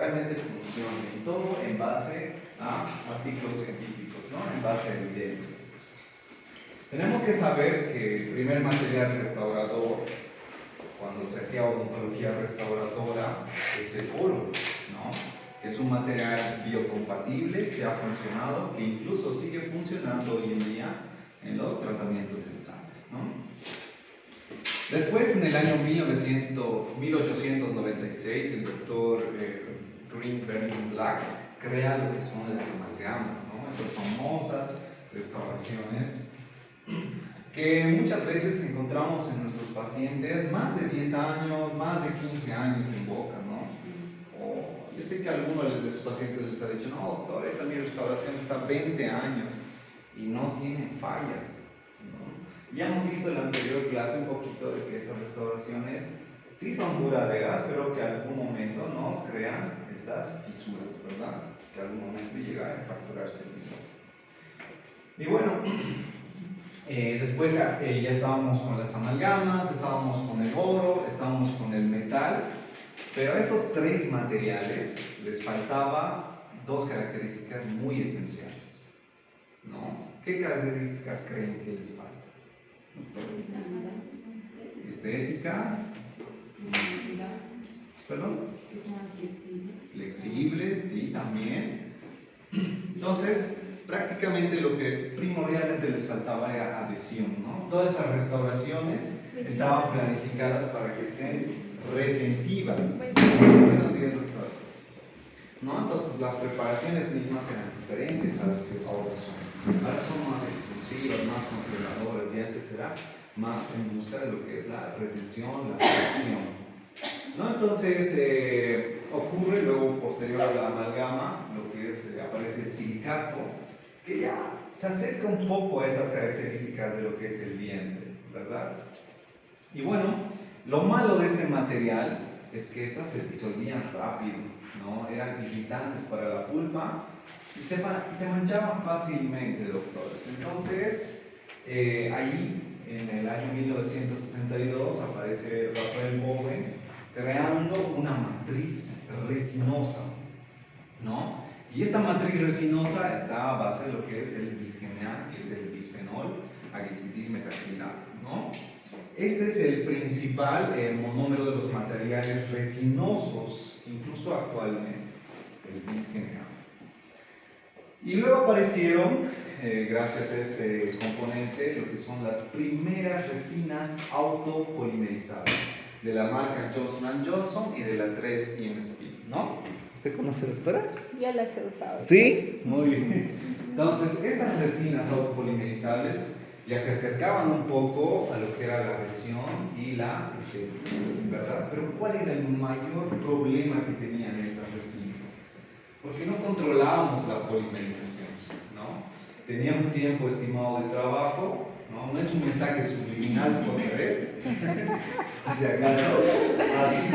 realmente funcione, y todo en base a artículos científicos, ¿no? En base a evidencias. Tenemos que saber que el primer material restaurador, cuando se hacía odontología restauradora, es el oro, ¿no? Que es un material biocompatible que ha funcionado, que incluso sigue funcionando hoy en día en los tratamientos dentales, ¿no? Después, en el año 1896, el doctor Greenberg Black crea lo que son las amalgamas, ¿no? Estas famosas restauraciones que muchas veces encontramos en nuestros pacientes más de 10 años, más de 15 años en boca, ¿no? O yo sé que a algunos de sus pacientes les ha dicho, no, doctor, esta mi restauración está 20 años y no tiene fallas, ¿no? Ya hemos visto en la anterior clase un poquito de que estas restauraciones sí son duraderas, pero que algún momento nos crean estas fisuras, ¿verdad? Que algún momento llega a fracturarse el visor. Y bueno, después ya estábamos con las amalgamas, estábamos con el oro, estábamos con el metal, pero a estos tres materiales les faltaba dos características muy esenciales, ¿no? ¿Qué características creen que les falta? Estética. ¿Perdón? Flexibles, sí, también. Entonces, prácticamente lo que primordialmente les faltaba era adhesión, ¿no? Todas estas restauraciones estaban planificadas para que estén retentivas. Buenos días, doctor. ¿No? Entonces, las preparaciones mismas eran diferentes a las que ahora son. Ahora son más exclusivas, más conservadoras, y antes era más en busca de lo que es la retención, la protección, ¿no? Entonces, ocurre luego, posterior a la amalgama, lo que es, aparece el silicato, que ya se acerca un poco a estas características de lo que es el diente, ¿verdad? Y bueno, lo malo de este material es que estas se disolvían rápido, ¿no? Eran irritantes para la pulpa y se manchaban fácilmente, doctores. Entonces, ahí, en el año 1962, aparece Rafael Bowen creando una matriz resinosa, ¿no? Y esta matriz resinosa está a base de lo que es el bisgena, que es el bisfenol aglicitidimetacrilato, ¿no? Este es el principal monómero de los materiales resinosos, incluso actualmente, el bisgena. Y luego aparecieron, gracias a este componente, lo que son las primeras resinas autopolimerizables de la marca Johnson & Johnson y de la 3IMSP, ¿no? ¿Usted conoce, doctora? Yo las he usado. ¿Sí? Muy bien. Entonces, estas resinas autopolimerizables ya se acercaban un poco a lo que era la adhesión y la estética, ¿verdad? Pero ¿cuál era el mayor problema que tenían estas resinas? Porque no controlábamos la polimerización, ¿no? Tenía un tiempo estimado de trabajo, ¿no? No es un mensaje subliminal, porque ves, si acaso, así.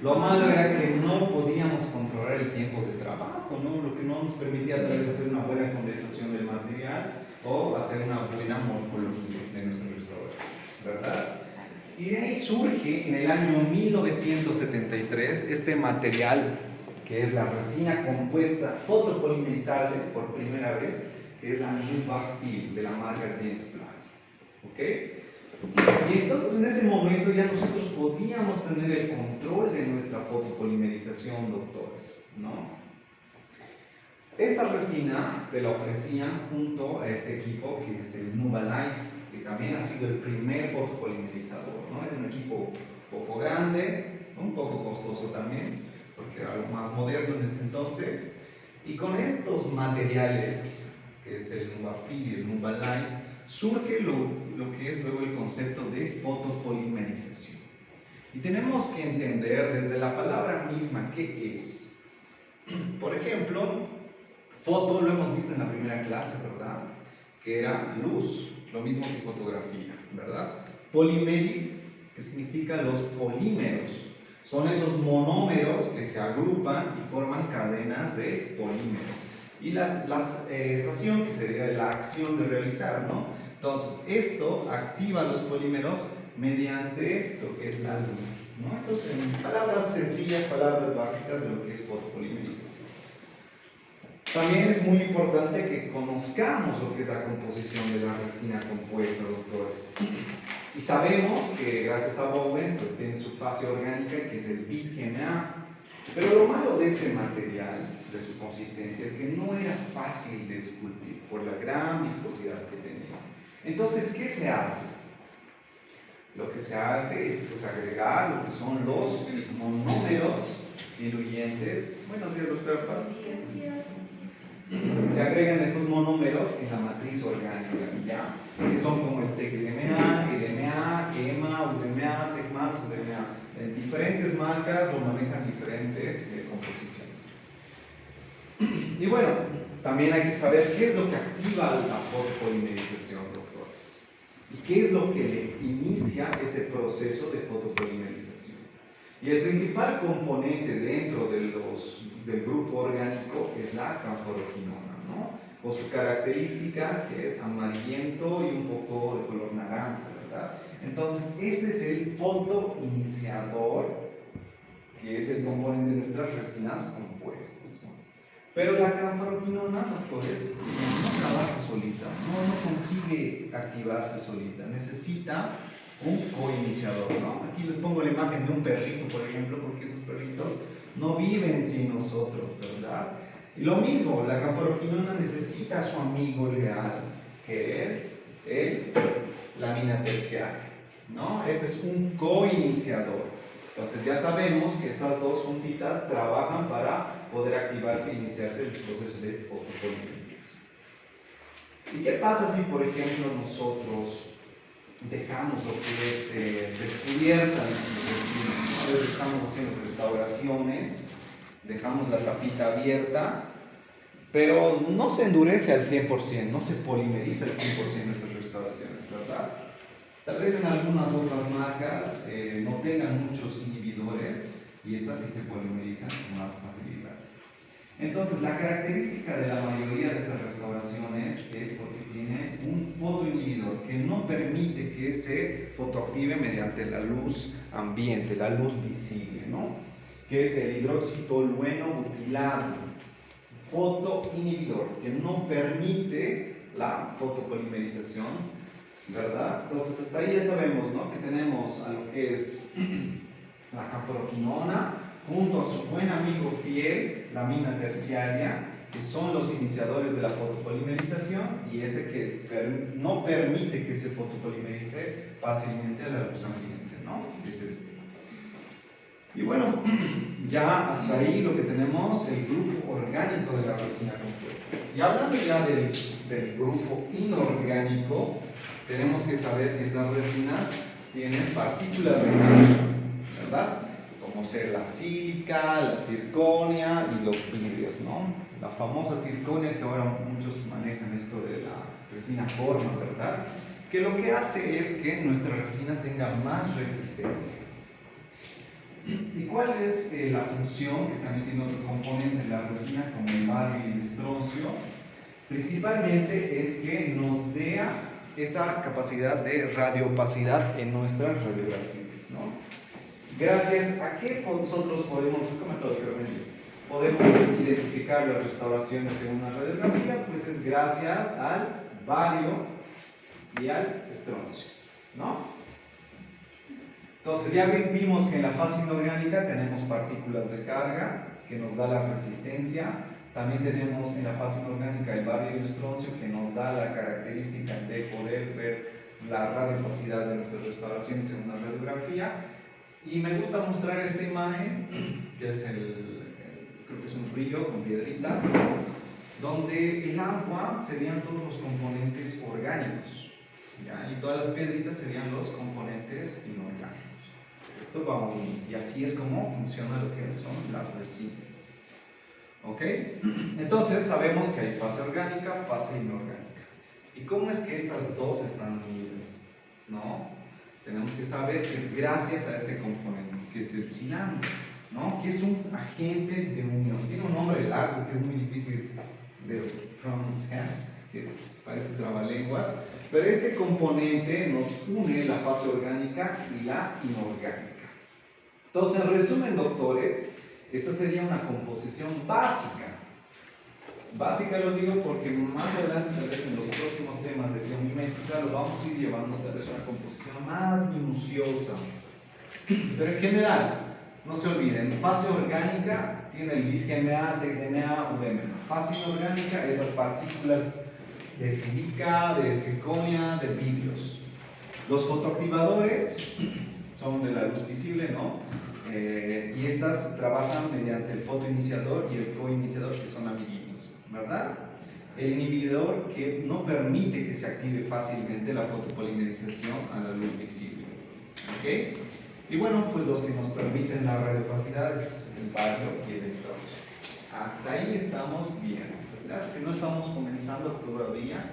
Lo malo era que no podíamos controlar el tiempo de trabajo, ¿no? Lo que no nos permitía tal vez hacer una buena condensación del material o hacer una buena morfología de nuestras restauraciones, ¿verdad? Y de ahí surge en el año 1973 este material que es la resina compuesta fotopolimerizable por primera vez, que es la Nuvafil de la marca Dentsply, ¿ok? Y entonces en ese momento ya nosotros podíamos tener el control de nuestra fotopolimerización, doctores, ¿no? Esta resina te la ofrecían junto a este equipo que es el Nuvalite, que también ha sido el primer fotopolimerizador, ¿no? Era un equipo un poco grande, un poco costoso también, porque era algo más moderno en ese entonces, y con estos materiales, que es el Nuvafil y el Nuvalite, surge lo que es luego el concepto de fotopolimerización. Y tenemos que entender desde la palabra misma qué es. Por ejemplo, foto lo hemos visto en la primera clase, ¿verdad? Que era luz, lo mismo que fotografía, ¿verdad? Polimérico, que significa los polímeros. Son esos monómeros que se agrupan y forman cadenas de polímeros. Y la estación, que sería la acción de realizar, ¿no? Entonces, esto activa los polímeros mediante lo que es la luz. ¿no? Eso es en palabras sencillas, palabras básicas de lo que es fotopolimerización. También es muy importante que conozcamos lo que es la composición de la resina compuesta, doctores. Y sabemos que gracias a Bowen pues tiene su fase orgánica, que es el bis-GMA. Pero lo malo de este material, de su consistencia, es que no era fácil de esculpir por la gran viscosidad que tenía. Entonces, ¿qué se hace? Lo que se hace es pues, agregar lo que son los monómeros diluyentes. Buenos días, doctora Paz. Se agregan estos monómeros en la matriz orgánica, ¿ya? Que son como el TEC-DMA, EDMA, EMA, UDMA, TECMA, UDMA. En diferentes marcas lo manejan diferentes composiciones. Y bueno, también hay que saber qué es lo que activa la fotopolimerización, doctores. Y qué es lo que le inicia este proceso de fotopolimerización. Y el principal componente dentro del grupo orgánico es la canforoquinona, ¿no? Con su característica que es amarillento y un poco de color naranja, ¿verdad? Entonces, este es el fotoiniciador, que es el componente de nuestras resinas compuestas, ¿no? Pero la canforoquinona, doctores, no trabaja solita, no consigue activarse solita, necesita un coiniciador, ¿no? Aquí les pongo la imagen de un perrito, por ejemplo, porque estos perritos no viven sin nosotros, ¿verdad? Y lo mismo, la canforoquinona necesita a su amigo leal, que es la amina terciaria, ¿no? Este es un coiniciador. Entonces ya sabemos que estas dos juntitas trabajan para poder activarse e iniciarse el proceso de fotopolimerización. ¿Y qué pasa si, por ejemplo, nosotros dejamos lo que es descubierta nuestra resina, ¿no? A veces estamos haciendo restauraciones, dejamos la tapita abierta, pero no se endurece al 100%, no se polimeriza al 100% nuestras restauraciones, ¿verdad? Tal vez en algunas otras marcas no tengan muchos inhibidores y estas sí se polimerizan con más facilidad. Entonces, la característica de la mayoría de estas restauraciones es porque tiene un fotoinhibidor que no permite que se fotoactive mediante la luz ambiente, la luz visible, ¿no? Que es el hidroxitolueno butilado, fotoinhibidor, que no permite la fotopolimerización, ¿verdad? Entonces, hasta ahí ya sabemos, ¿no? Que tenemos a lo que es la canforoquinona, junto a su buen amigo fiel, la amina terciaria, que son los iniciadores de la fotopolimerización, y este que no permite que se fotopolimerice fácilmente a la luz ambiente, ¿no? Es este. Y bueno, ya hasta ahí lo que tenemos, el grupo orgánico de la resina compuesta. Y hablando ya del grupo inorgánico, tenemos que saber que estas resinas tienen partículas de calcio, ¿verdad? Como ser la sílica, la zirconia y los vidrios, ¿no? La famosa zirconia, que ahora muchos manejan esto de la resina forma, ¿verdad? Que lo que hace es que nuestra resina tenga más resistencia. ¿Y cuál es la función que también tiene otro componente de la resina, como el bario y el estroncio? Principalmente es que nos dé esa capacidad de radioopacidad en nuestras radiografías, ¿no? Gracias a que nosotros podemos, ¿cómo está, doctor Méndez? Podemos identificar las restauraciones en una radiografía, pues es gracias al bario y al estroncio, ¿no? Entonces ya vimos que en la fase inorgánica tenemos partículas de carga que nos da la resistencia. También tenemos en la fase inorgánica el bario y el estroncio que nos da la característica de poder ver la radiopacidad de nuestras restauraciones en una radiografía. Y me gusta mostrar esta imagen, que es creo que es un río con piedritas, donde el agua serían todos los componentes orgánicos, ¿ya? Y todas las piedritas serían los componentes inorgánicos. Esto va unido, y así es como funciona lo que son las resinas. ¿Ok? Entonces sabemos que hay fase orgánica, fase inorgánica. ¿Y cómo es que estas dos están unidas? ¿No? Tenemos que saber que es gracias a este componente, que es el silano, ¿no? Que es un agente de unión. Tiene un nombre largo que es muy difícil de pronunciar, que parece trabalenguas, pero este componente nos une la fase orgánica y la inorgánica. Entonces, en resumen, doctores, esta sería una composición básica. Básica lo digo porque más adelante, tal vez en los próximos temas de biomimética, lo vamos a ir llevando tal vez a una composición más minuciosa. Pero en general, no se olviden, fase orgánica tiene el bis-GMA, TDMA, UDMA. Fase inorgánica es las partículas de silica, de circonia, de vidrios. Los fotoactivadores son de la luz visible, ¿no? Y estas trabajan mediante el fotoiniciador y el coiniciador, que son amiguitos, ¿verdad? El inhibidor que no permite que se active fácilmente la fotopolimerización a la luz visible, ¿ok? Y bueno, pues los que nos permiten la radiopacidad es el barrio y el estroncio. Hasta ahí estamos bien, ¿verdad? Que no estamos comenzando todavía